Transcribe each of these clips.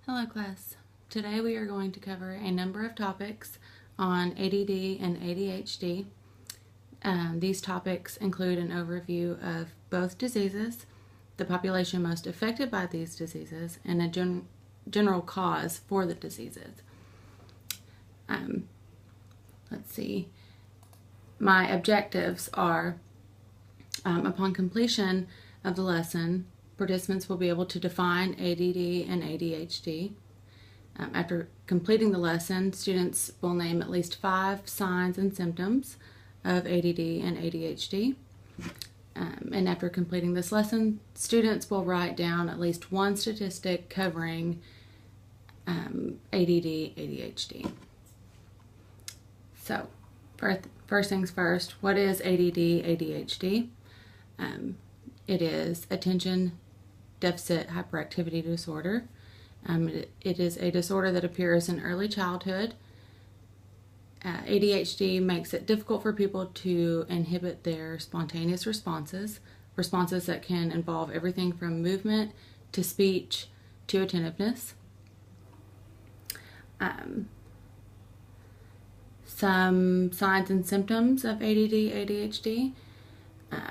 Hello class. Today we are going to cover a number of topics on ADD and ADHD. These topics include an overview of both diseases, the population most affected by these diseases, and a general cause for the diseases. Let's see. My objectives are, upon completion of the lesson, participants will be able to define ADD and ADHD. After completing the lesson, students will name at least 5 signs and symptoms of ADD and ADHD. And after completing this lesson, students will write down at least one statistic covering ADD, ADHD. So, first things first, what is ADD, ADHD? It is attention deficit hyperactivity disorder. It is a disorder that appears in early childhood. ADHD makes it difficult for people to inhibit their spontaneous responses that can involve everything from movement to speech to attentiveness. Some signs and symptoms of ADD, ADHD.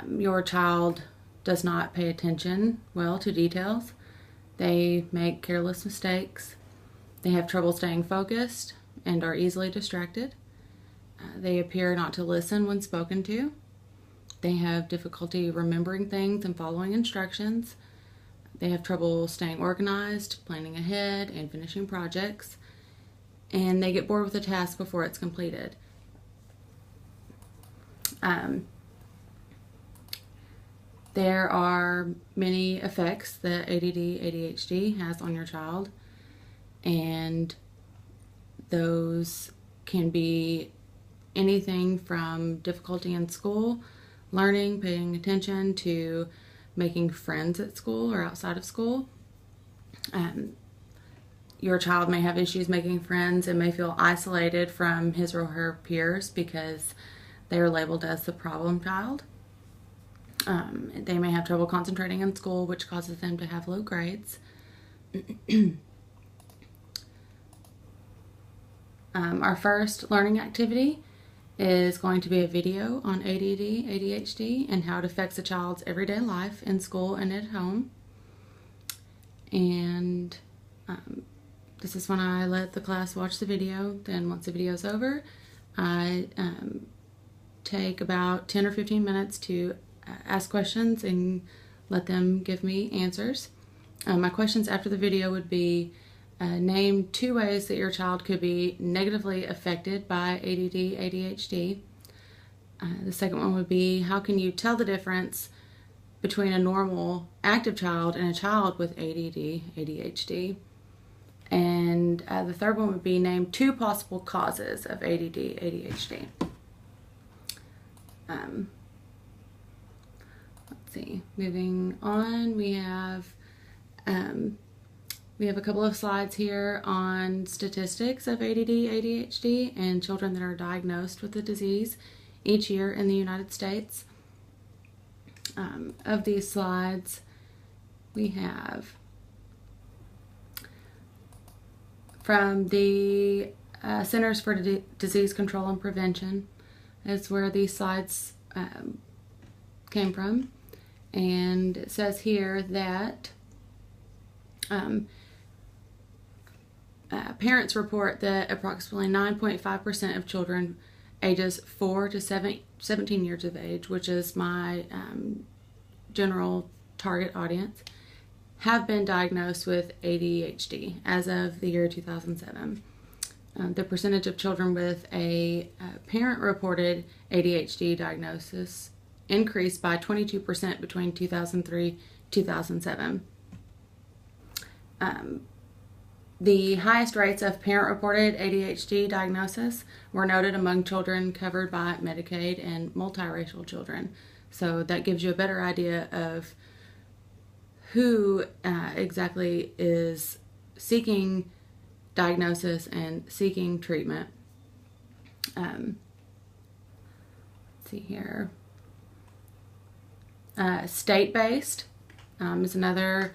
Your child does not pay attention well to details. They make careless mistakes. They have trouble staying focused and are easily distracted. They appear not to listen when spoken to. They have difficulty remembering things and following instructions. They have trouble staying organized, planning ahead, and finishing projects. And they get bored with a task before it's completed. There are many effects that ADD, ADHD has on your child, and those can be anything from difficulty in school, learning, paying attention, to making friends at school or outside of school. Your child may have issues making friends and may feel isolated from his or her peers because they are labeled as the problem child. They may have trouble concentrating in school, which causes them to have low grades. Our first learning activity is going to be a video on ADD, ADHD, and how it affects a child's everyday life in school and at home. And this is when I let the class watch the video. Then once the video is over, I take about 10 or 15 minutes to ask questions and let them give me answers. My questions after the video would be, name 2 ways that your child could be negatively affected by ADD, ADHD. The second one would be, how can you tell the difference between a normal active child and a child with ADD, ADHD? And the third one would be, name 2 possible causes of ADD, ADHD. Let's see, moving on, we have a couple of slides here on statistics of ADD, ADHD, and children that are diagnosed with the disease each year in the United States. Of these slides, we have from the Centers for Disease Control and Prevention is where these slides came from. And it says here that parents report that approximately 9.5% of children ages 4 to 17 years of age, which is my general target audience, have been diagnosed with ADHD as of the year 2007. The percentage of children with a parent-reported ADHD diagnosis increased by 22% between 2003 and 2007. The highest rates of parent-reported ADHD diagnosis were noted among children covered by Medicaid and multiracial children. So that gives you a better idea of who exactly is seeking diagnosis and seeking treatment. Let's see here. State-based is another